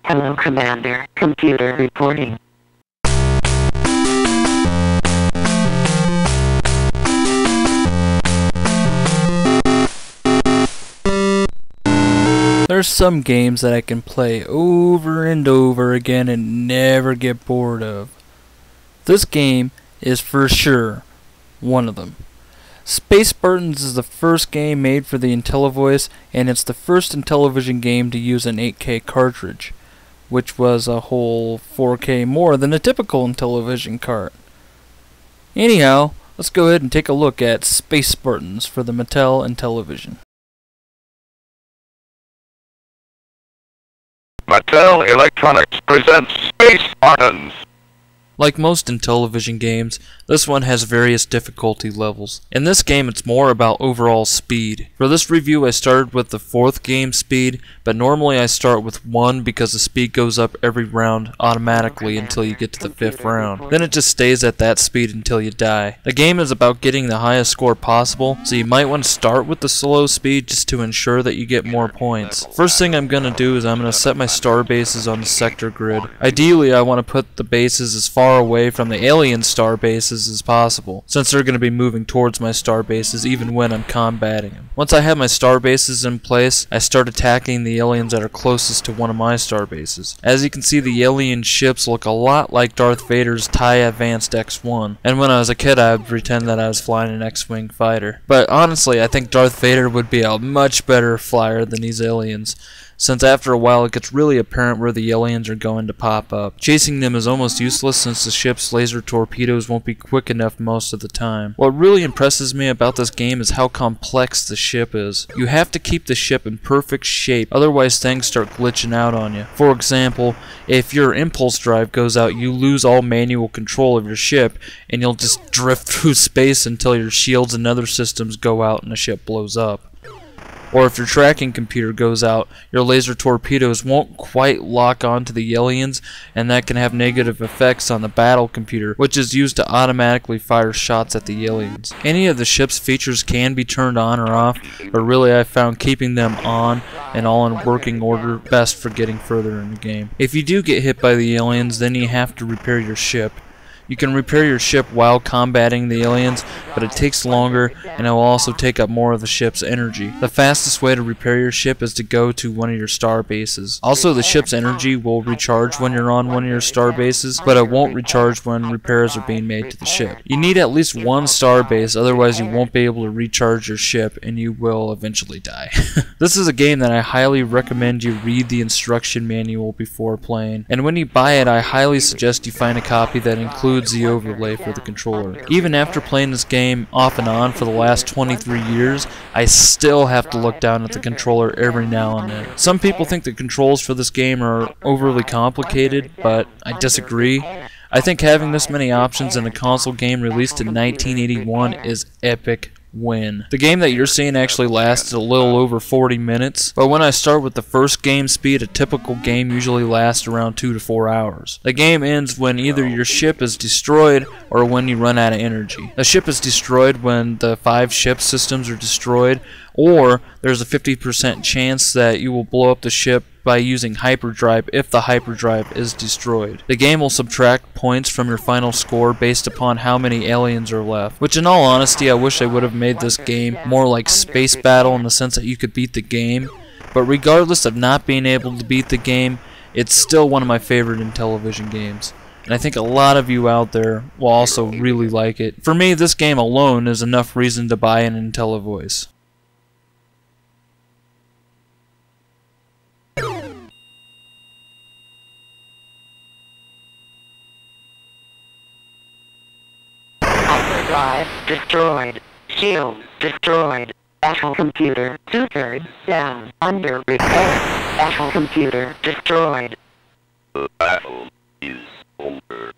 Hello, Commander. Computer reporting. There's some games that I can play over and over again and never get bored of. This game is for sure one of them. Space Spartans is the first game made for the Intellivoice, and it's the first Intellivision game to use an 8K cartridge, which was a whole 4K more than a typical Intellivision cart. Anyhow, let's go ahead and take a look at Space Spartans for the Mattel Intellivision. Mattel Electronics presents Space Spartans. Like most Intellivision games, this one has various difficulty levels. In this game, it's more about overall speed. For this review, I started with the 4th game speed, but normally I start with 1 because the speed goes up every round automatically until you get to the 5th round. Then it just stays at that speed until you die. The game is about getting the highest score possible, so you might want to start with the slow speed just to ensure that you get more points. First thing I'm going to do is I'm going to set my star bases on the sector grid. Ideally, I want to put the bases as far away from the alien star bases as possible, since they're going to be moving towards my star bases even when I'm combating them. Once I have my star bases in place, I start attacking the aliens that are closest to one of my star bases. As you can see, the alien ships look a lot like Darth Vader's TIE Advanced X-1, and when I was a kid I would pretend that I was flying an X-Wing fighter. But honestly, I think Darth Vader would be a much better flyer than these aliens, since after a while it gets really apparent where the aliens are going to pop up. Chasing them is almost useless since the ship's laser torpedoes won't be quick enough most of the time. What really impresses me about this game is how complex the ship is. You have to keep the ship in perfect shape, otherwise things start glitching out on you. For example, if your impulse drive goes out, you lose all manual control of your ship, and you'll just drift through space until your shields and other systems go out and the ship blows up. Or if your tracking computer goes out, your laser torpedoes won't quite lock onto the aliens, and that can have negative effects on the battle computer, which is used to automatically fire shots at the aliens. Any of the ship's features can be turned on or off, but really I found keeping them on and all in working order best for getting further in the game. If you do get hit by the aliens, then you have to repair your ship. You can repair your ship while combating the aliens, but it takes longer and it will also take up more of the ship's energy. The fastest way to repair your ship is to go to one of your star bases. Also, the ship's energy will recharge when you're on one of your star bases, but it won't recharge when repairs are being made to the ship. You need at least one star base, otherwise you won't be able to recharge your ship and you will eventually die. This is a game that I highly recommend you read the instruction manual before playing, and when you buy it I highly suggest you find a copy that includes the overlay for the controller. Even after playing this game off and on for the last 23 years, I still have to look down at the controller every now and then. Some people think the controls for this game are overly complicated, but I disagree. I think having this many options in a console game released in 1981 is epic win. The game that you're seeing actually lasted a little over 40 minutes, but when I start with the first game speed, a typical game usually lasts around 2 to 4 hours. The game ends when either your ship is destroyed or when you run out of energy. The ship is destroyed when the 5 ship systems are destroyed, or there's a 50% chance that you will blow up the ship by using hyperdrive if the hyperdrive is destroyed. The game will subtract points from your final score based upon how many aliens are left, which in all honesty I wish they would have made this game more like Space Battle in the sense that you could beat the game, but regardless of not being able to beat the game, it's still one of my favorite Intellivision games. And I think a lot of you out there will also really like it. For me, this game alone is enough reason to buy an Intellivoice. Drive destroyed. Shield destroyed. Battle computer 2/3 down. Under repair. Battle computer destroyed. The battle is over.